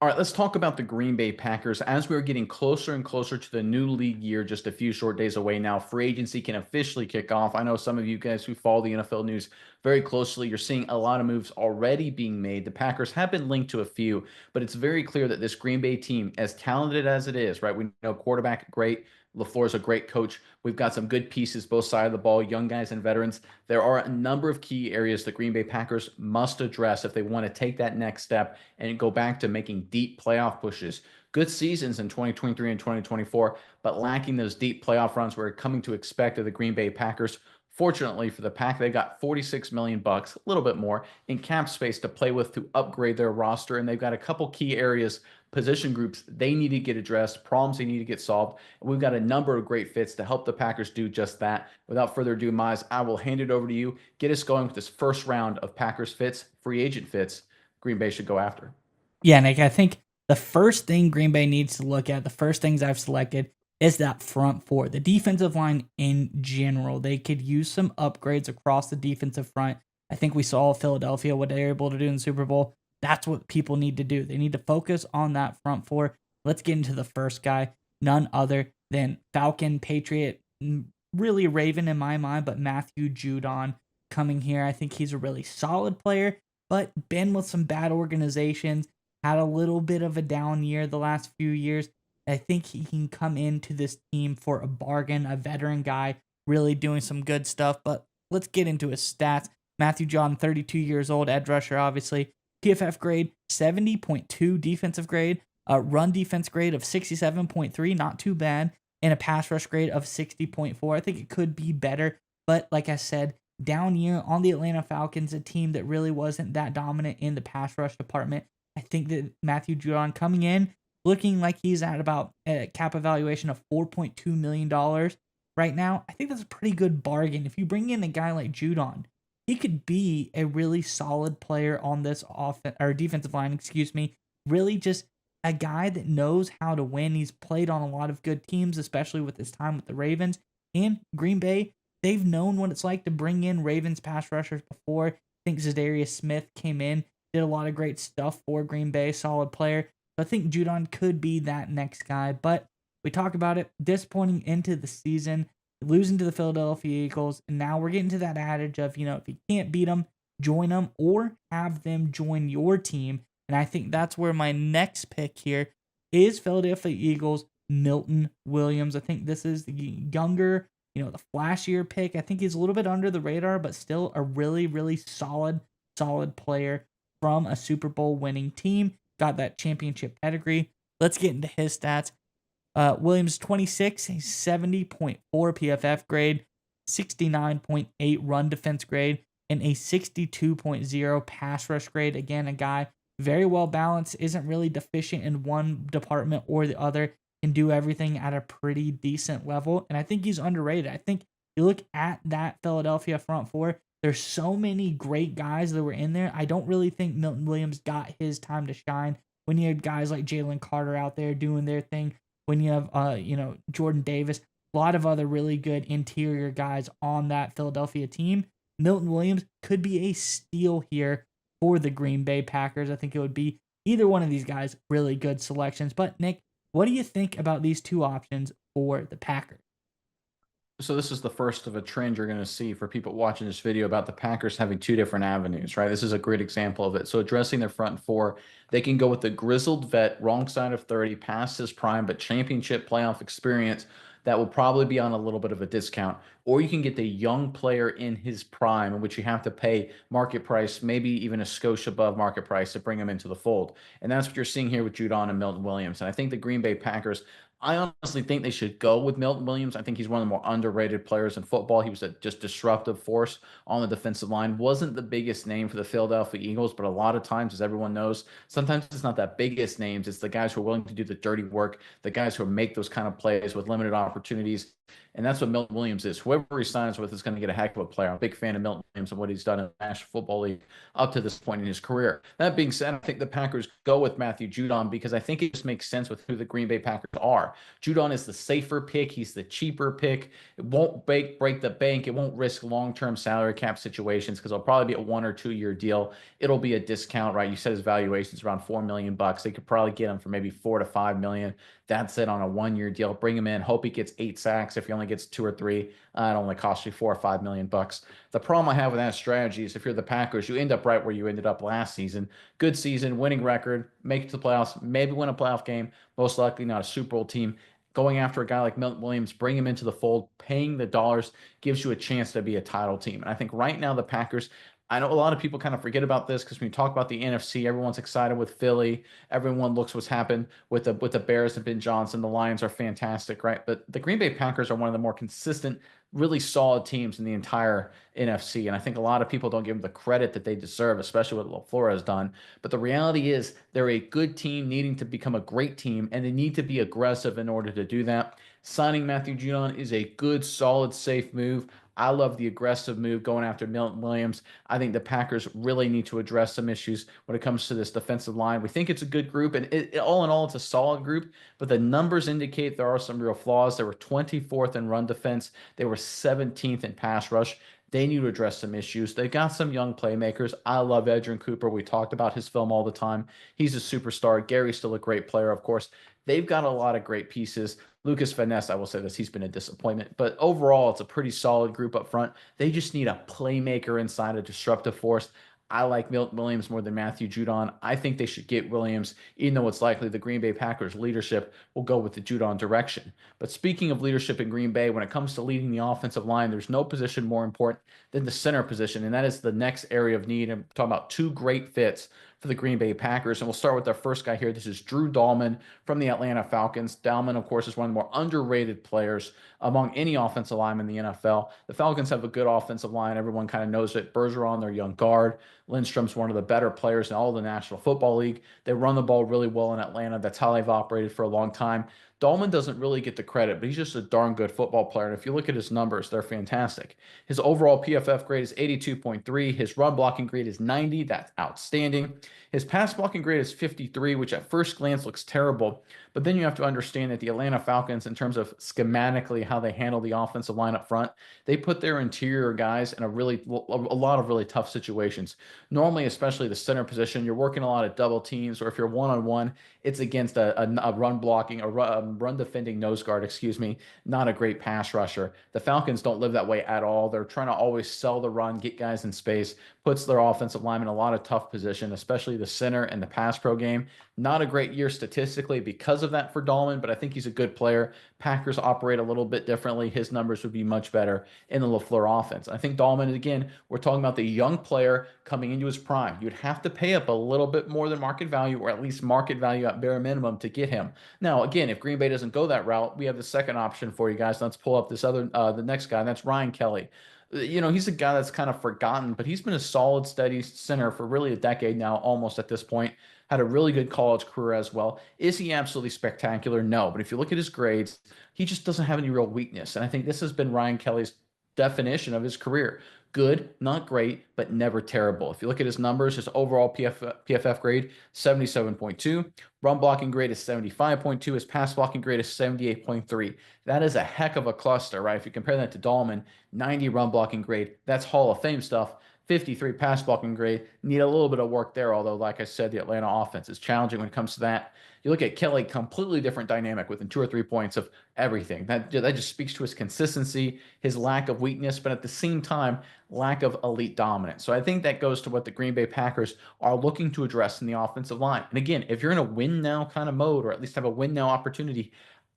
All right, let's talk about the Green Bay Packers. As we're getting closer and closer to the new league year, just a few short days away now, free agency can officially kick off. I know some of you guys who follow the NFL news very closely, you're seeing a lot of moves already being made. The Packers have been linked to a few, but it's very clear that this Green Bay team, as talented as it is, right? We know quarterback great. LaFleur's a great coach. We've got some good pieces, both sides of the ball, young guys and veterans. There are a number of key areas the Green Bay Packers must address if they want to take that next step and go back to making deep playoff pushes. Good seasons in 2023 and 2024, but lacking those deep playoff runs we're coming to expect of the Green Bay Packers. Fortunately for the Pack, they got 46 million bucks, a little bit more in cap space to play with to upgrade their roster, and they've got a couple key areas, position groups they need to get addressed, problems they need to get solved. And we've got a number of great fits to help the Packers do just that. Without further ado, Miles, I will hand it over to you. Get us going with this first round of Packers fits, free agent fits Green Bay should go after. Yeah, Nick, I think the first thing Green Bay needs to look at, the first things I've selected, is that front four. The defensive line in general. They could use some upgrades across the defensive front. I think we saw Philadelphia, what they were able to do in the Super Bowl. That's what people need to do. They need to focus on that front four. Let's get into the first guy, none other than Falcon, Patriot, really Raven in my mind, but Matthew Judon coming here. I think he's a really solid player, but been with some bad organizations, had a little bit of a down year the last few years. I think he can come into this team for a bargain, a veteran guy, really doing some good stuff. But let's get into his stats. Matthew John, 32 years old, edge rusher, obviously. PFF grade 70.2, defensive grade, run defense grade of 67.3, not too bad, and a pass rush grade of 60.4. I think it could be better, but like I said, down year on the Atlanta Falcons, a team that really wasn't that dominant in the pass rush department. I think that Matthew Judon coming in, looking like he's at about a cap evaluation of $4.2 million right now. I think that's a pretty good bargain. If you bring in a guy like Judon, he could be a really solid player on this offense or defensive line, excuse me. Really just a guy that knows how to win. He's played on a lot of good teams, especially with his time with the Ravens and Green Bay. They've known what it's like to bring in Ravens pass rushers before. I think Zadarius Smith came in, did a lot of great stuff for Green Bay, solid player. So I think Judon could be that next guy. But we talk about it, disappointing into the season, losing to the Philadelphia Eagles. And now we're getting to that adage of, if you can't beat them, join them or have them join your team. And I think that's where my next pick here is Philadelphia Eagles, Milton Williams. I think this is the younger, the flashier pick. I think he's a little bit under the radar, but still a really, really solid player from a Super Bowl winning team. Got that championship pedigree. Let's get into his stats. Williams 26, he's 70.4 PFF grade, 69.8 run defense grade, and a 62.0 pass rush grade. Again, a guy very well balanced, isn't really deficient in one department or the other, can do everything at a pretty decent level. And I think he's underrated. I think you look at that Philadelphia front four, there's so many great guys that were in there. I don't really think Milton Williams got his time to shine when you had guys like Jalen Carter out there doing their thing, when you have, Jordan Davis, a lot of other really good interior guys on that Philadelphia team. Milton Williams could be a steal here for the Green Bay Packers. I think it would be either one of these guys, really good selections. But Nick, what do you think about these two options for the Packers? So this is the first of a trend you're going to see for people watching this video about the Packers having two different avenues, right? This is a great example of it. So addressing their front four, they can go with the grizzled vet, wrong side of 30, past his prime, but championship playoff experience that will probably be on a little bit of a discount. Or you can get the young player in his prime, in which you have to pay market price, maybe even a skosh above market price to bring him into the fold. And that's what you're seeing here with Judon and Milton Williams. And I think the Green Bay Packers, I honestly think they should go with Milton Williams. I think he's one of the more underrated players in football. He was a just disruptive force on the defensive line. Wasn't the biggest name for the Philadelphia Eagles, but a lot of times, as everyone knows, sometimes it's not that biggest names. It's the guys who are willing to do the dirty work, the guys who make those kind of plays with limited opportunities. And that's what Milton Williams is. Whoever he signs with is going to get a heck of a player. I'm a big fan of Milton Williams and what he's done in the National Football League up to this point in his career. That being said, I think the Packers go with Matthew Judon because I think it just makes sense with who the Green Bay Packers are. Judon is the safer pick. He's the cheaper pick. It won't break the bank. It won't risk long-term salary cap situations because it'll probably be a 1 or 2 year deal. It'll be a discount, right? You said his valuation is around $4 million. They could probably get him for maybe 4 to 5 million. That's it on a 1 year deal. Bring him in. Hope he gets 8 sacks. If he only gets 2 or 3, it only costs you $4 or 5 million. The problem I have with that strategy is if you're the Packers, you end up right where you ended up last season. Good season, winning record, make it to the playoffs, maybe win a playoff game. Most likely not a Super Bowl team. Going after a guy like Milton Williams, bring him into the fold, paying the dollars gives you a chance to be a title team. And I think right now the Packers, I know a lot of people kind of forget about this because when you talk about the NFC, everyone's excited with Philly. Everyone looks what's happened with the Bears and Ben Johnson. The Lions are fantastic, right? But the Green Bay Packers are one of the more consistent, really solid teams in the entire NFC. And I think a lot of people don't give them the credit that they deserve, especially what LaFleur has done. But the reality is they're a good team needing to become a great team, and they need to be aggressive in order to do that. Signing Matthew Judon is a good, solid, safe move. I love the aggressive move going after Milton Williams. I think the Packers really need to address some issues when it comes to this defensive line. We think it's a good group, and all in all, it's a solid group, but the numbers indicate there are some real flaws. They were 24th in run defense, they were 17th in pass rush. They need to address some issues. They got some young playmakers. I love Edgerrin Cooper. We talked about his film all the time. He's a superstar. Gary's still a great player, of course. They've got a lot of great pieces. Lucas Van Ness, I will say this, he's been a disappointment. But overall, it's a pretty solid group up front. They just need a playmaker inside a disruptive force. I like Milton Williams more than Matthew Judon. I think they should get Williams, even though it's likely the Green Bay Packers leadership will go with the Judon direction. But speaking of leadership in Green Bay, when it comes to leading the offensive line, there's no position more important than the center position, and that is the next area of need. I'm talking about two great fits for the Green Bay Packers. And we'll start with our first guy here. This is Drew Dalman from the Atlanta Falcons. Dalman, of course, is one of the more underrated players among any offensive lineman in the NFL. The Falcons have a good offensive line. Everyone kind of knows it. Bergeron, their young guard. Lindstrom's one of the better players in all of the National Football League. They run the ball really well in Atlanta. That's how they've operated for a long time. Dalman doesn't really get the credit, but he's just a darn good football player. And if you look at his numbers, they're fantastic. His overall PFF grade is 82.3. His run blocking grade is 90. That's outstanding. His pass blocking grade is 53, which at first glance looks terrible. But then you have to understand that the Atlanta Falcons, in terms of schematically how they handle the offensive line up front, they put their interior guys in a lot of really tough situations. Normally, especially the center position, you're working a lot of double teams, or if you're one-on-one, it's against a run blocking, run defending nose guard, excuse me, not a great pass rusher. The Falcons don't live that way at all. They're trying to always sell the run, get guys in space, puts their offensive line in a lot of tough position, especially the center and the pass pro game. Not a great year statistically because of that for Dahlman, but I think he's a good player. Packers operate a little bit differently. His numbers would be much better in the LaFleur offense. I think Dahlman, again, we're talking about the young player coming into his prime. You'd have to pay up a little bit more than market value, or at least market value at bare minimum to get him. Now, again, if Green Bay doesn't go that route, we have the second option for you guys. Let's pull up the next guy, and that's Ryan Kelly. He's a guy that's kind of forgotten, but he's been a solid, steady center for really a decade now, almost at this point. Had a really good college career as well. Is he absolutely spectacular? No. But if you look at his grades, he just doesn't have any real weakness. And I think this has been Ryan Kelly's definition of his career. Good, not great, but never terrible. If you look at his numbers, his overall PFF grade, 77.2. Run blocking grade is 75.2. His pass blocking grade is 78.3. That is a heck of a cluster, right? If you compare that to Dahlman, 90 run blocking grade, that's Hall of Fame stuff. 53 pass blocking grade. Need a little bit of work there, although, like I said, the Atlanta offense is challenging when it comes to that. You look at Kelly, completely different dynamic within 2 or 3 points of everything. That just speaks to his consistency, his lack of weakness, but at the same time, lack of elite dominance. So I think that goes to what the Green Bay Packers are looking to address in the offensive line. And again, if you're in a win now kind of mode, or at least have a win now opportunity,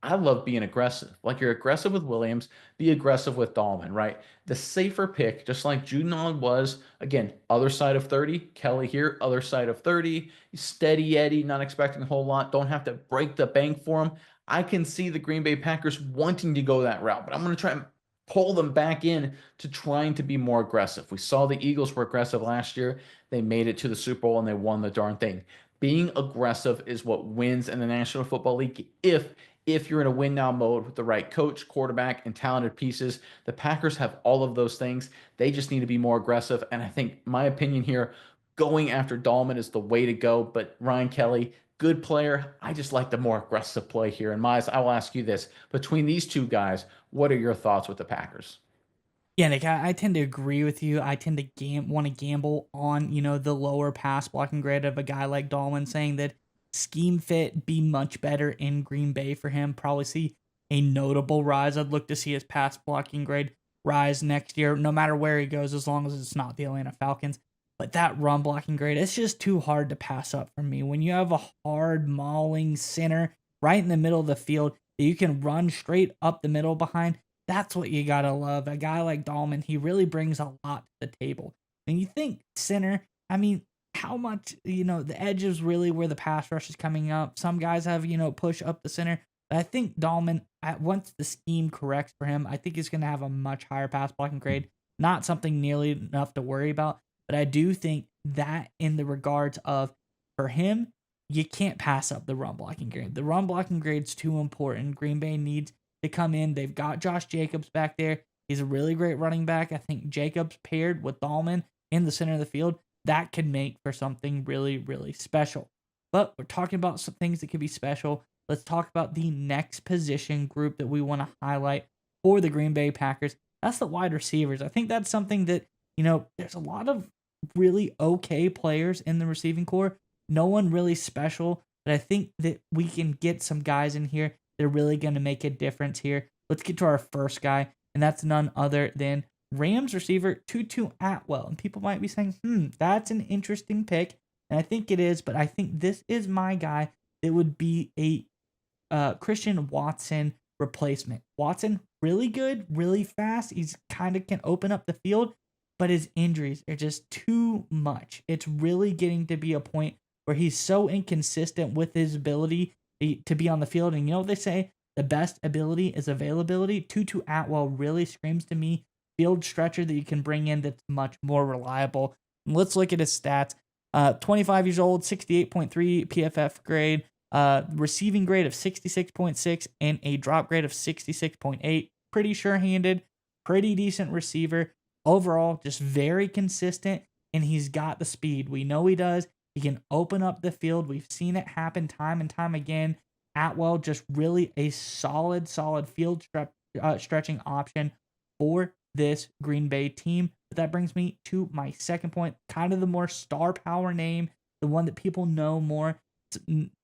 I love being aggressive. Like, you're aggressive with Williams, be aggressive with Dahlman, right? The safer pick, just like Judon was, again, other side of 30, Kelly here, other side of 30, steady Eddie, not expecting a whole lot, don't have to break the bank for him. I can see the Green Bay Packers wanting to go that route, but I'm going to try and pull them back in to trying to be more aggressive. We saw the Eagles were aggressive last year. They made it to the Super Bowl and they won the darn thing. Being aggressive is what wins in the National Football League if you're in a win now mode with the right coach, quarterback, and talented pieces. The Packers have all of those things. They just need to be more aggressive. And I think my opinion here, going after Dahlman is the way to go. But Ryan Kelly, good player. I just like the more aggressive play here. And Miles, I will ask you this. Between these two guys, what are your thoughts with the Packers? Yeah, Nick, I tend to agree with you. I tend to want to gamble on, the lower pass blocking grade of a guy like Dahlman, saying that scheme fit be much better in Green Bay for him. Probably see a notable rise. I'd look to see his pass blocking grade rise next year, no matter where he goes, as long as it's not the Atlanta Falcons. But that run blocking grade, it's just too hard to pass up for me. When you have a hard mauling center right in the middle of the field that you can run straight up the middle behind, that's what you gotta love. A guy like Dahlman, he really brings a lot to the table. And you think center, I mean, how much, the edge is really where the pass rush is coming up. Some guys have, push up the center. But I think Dahlman, once the scheme corrects for him, I think he's going to have a much higher pass blocking grade. Not something nearly enough to worry about. But I do think that in the regards of, for him, you can't pass up the run blocking grade. The run blocking grade's too important. Green Bay needs to come in. They've got Josh Jacobs back there. He's a really great running back. I think Jacobs paired with Dahlman in the center of the field, that could make for something really, really special. But we're talking about some things that could be special. Let's talk about the next position group that we want to highlight for the Green Bay Packers. That's the wide receivers. I think that's something that, there's a lot of really okay players in the receiving core. No one really special, but I think that we can get some guys in here that are really going to make a difference here. Let's get to our first guy, and that's none other than Rams receiver Tutu Atwell. And people might be saying, that's an interesting pick. And I think it is, but I think this is my guy that would be a Christian Watson replacement. Watson, really good, really fast. He's kind of can open up the field, but his injuries are just too much. It's really getting to be a point where he's so inconsistent with his ability to be on the field. And you know what they say? The best ability is availability. Tutu Atwell really screams to me field stretcher that you can bring in that's much more reliable. And let's look at his stats. 25 years old, 68.3 PFF grade, receiving grade of 66.6, and a drop grade of 66.8. Pretty sure-handed, pretty decent receiver. Overall, just very consistent, and he's got the speed. We know he does. He can open up the field. We've seen it happen time and time again. Atwell just really a solid field stretching option for this Green Bay team. But that brings me to my second point, kind of the more star power name, the one that people know more.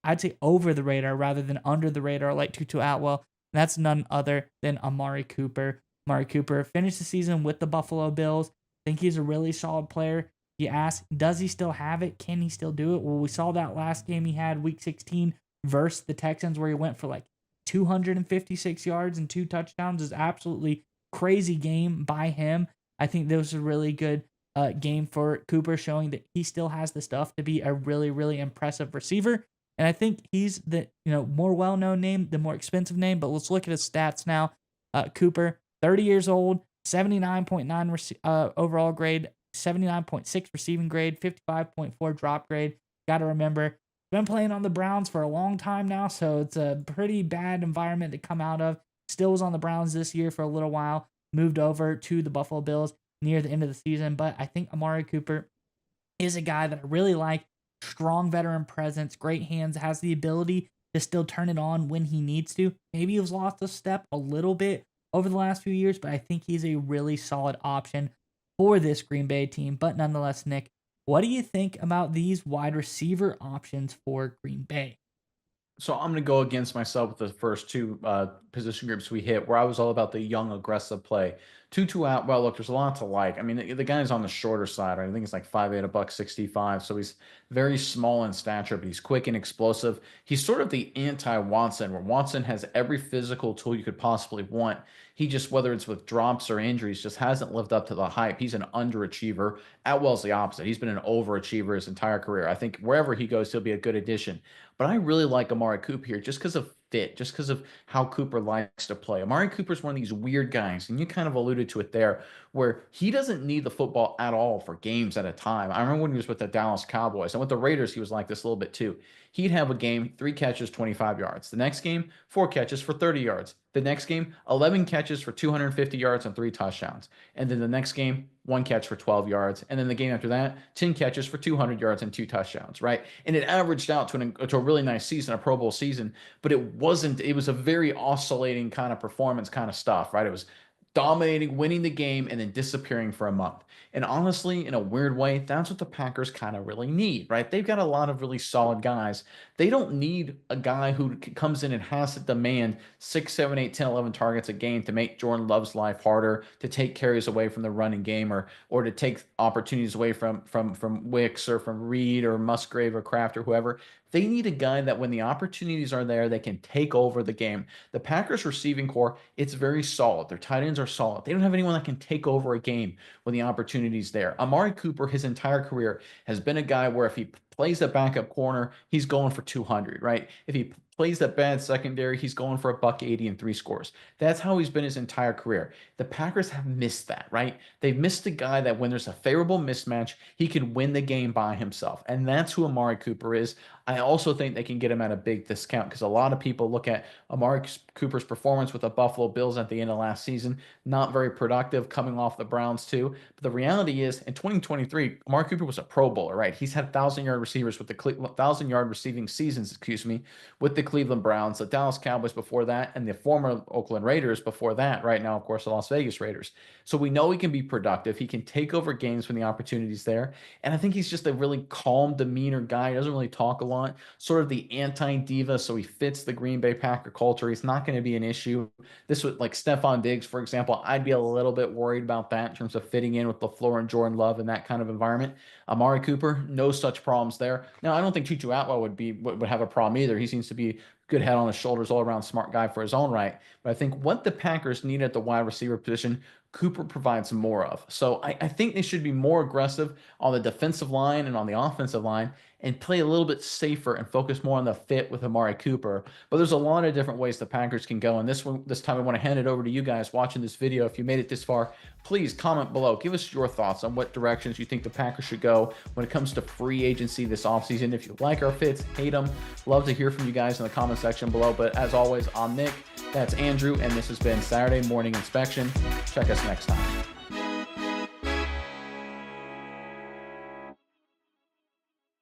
I'd say over the radar rather than under the radar, like Tutu Atwell. And that's none other than Amari Cooper. Amari Cooper finished the season with the Buffalo Bills. I think he's a really solid player. You ask, does he still have it? Can he still do it? Well, we saw that last game he had, week 16, versus the Texans, where he went for like 256 yards and 2 touchdowns. Is absolutely crazy game by him. I think this was a really good game for Cooper, showing that he still has the stuff to be a really, really impressive receiver. And I think he's the more well-known name, the more expensive name. But let's look at his stats now. Cooper, 30 years old, 79.9 overall grade, 79.6 receiving grade, 55.4 drop grade. Got to remember, been playing on the Browns for a long time now, so it's a pretty bad environment to come out of. Still was on the Browns this year for a little while, moved over to the Buffalo Bills near the end of the season. But I think Amari Cooper is a guy that I really like. Strong veteran presence, great hands, has the ability to still turn it on when he needs to. Maybe he's lost a step a little bit over the last few years, but I think he's a really solid option for this Green Bay team. But nonetheless, Nick, what do you think about these wide receiver options for Green Bay? So I'm going to go against myself with the first two position groups we hit, where I was all about the young, aggressive play. Tutu Atwell, look, there's a lot to like. I mean, the guy's on the shorter side. Right? I think he's like 5'8", a buck 65. So he's very small in stature, but he's quick and explosive. He's sort of the anti-Watson, where Watson has every physical tool you could possibly want. He just, whether it's with drops or injuries, just hasn't lived up to the hype. He's an underachiever. Atwell's the opposite. He's been an overachiever his entire career. I think wherever he goes, he'll be a good addition. But I really like Amari Cooper here just because of fit just because of how Cooper likes to play. Amari Cooper's one of these weird guys, and you kind of alluded to it there, where he doesn't need the football at all for games at a time. I remember when he was with the Dallas Cowboys and with the Raiders, he was like this a little bit too. He'd have a game, 3 catches, 25 yards. The next game, 4 catches for 30 yards. The next game, 11 catches for 250 yards and 3 touchdowns. And then the next game, 1 catch for 12 yards. And then the game after that, 10 catches for 200 yards and 2 touchdowns, right? And it averaged out to a really nice season, a Pro Bowl season, but it was a very oscillating kind of performance kind of stuff, right? It was dominating, winning the game, and then disappearing for a month. And honestly, in a weird way, that's what the Packers kind of really need, right? They've got a lot of really solid guys. They don't need a guy who comes in and has to demand 6, 7, 8, 10, 11 targets a game to make Jordan Love's life harder, to take carries away from the running game, or to take opportunities away from Wicks or from Reed or Musgrave or Kraft or whoever. They need a guy that when the opportunities are there, they can take over the game. The Packers receiving core, it's very solid. Their tight ends are solid. They don't have anyone that can take over a game when the opportunity's there. Amari Cooper, his entire career, has been a guy where if he plays the backup corner, he's going for 200, right? If he plays that bad secondary, he's going for a buck 80 and 3 scores. That's how he's been his entire career. The Packers have missed that, right? They've missed a guy that when there's a favorable mismatch, he can win the game by himself. And that's who Amari Cooper is. I also think they can get him at a big discount because a lot of people look at Amari Cooper's performance with the Buffalo Bills at the end of last season, not very productive, coming off the Browns too. But the reality is, in 2023, Amari Cooper was a Pro Bowler, right? He's had 1,000-yard receivers with the 1,000-yard receiving seasons, excuse me, with the Cleveland Browns, the Dallas Cowboys before that, and the former Oakland Raiders before that. Right now, of course, the Las Vegas Raiders. So we know he can be productive. He can take over games when the opportunity's there. And I think he's just a really calm demeanor guy. He doesn't really talk a lot, sort of the anti-diva, so he fits the Green Bay Packer culture. He's not going to be an issue. This would, like Stephon Diggs, for example, I'd be a little bit worried about that in terms of fitting in with LaFleur and Jordan Love in that kind of environment. Amari Cooper, no such problems there. Now, I don't think Tutu Atwell would have a problem either. He seems to be good head on his shoulders, all around smart guy for his own right. But I think what the Packers need at the wide receiver position, Cooper provides more of. So I think they should be more aggressive on the defensive line and on the offensive line and play a little bit safer and focus more on the fit with Amari Cooper. But there's a lot of different ways the Packers can go. And this time I want to hand it over to you guys watching this video. If you made it this far, please comment below. Give us your thoughts on what directions you think the Packers should go when it comes to free agency this offseason. If you like our fits, hate them, love to hear from you guys in the comment section below. But as always, I'm Nick, that's Andrew, and this has been Saturday Morning Inspection. Check us next time.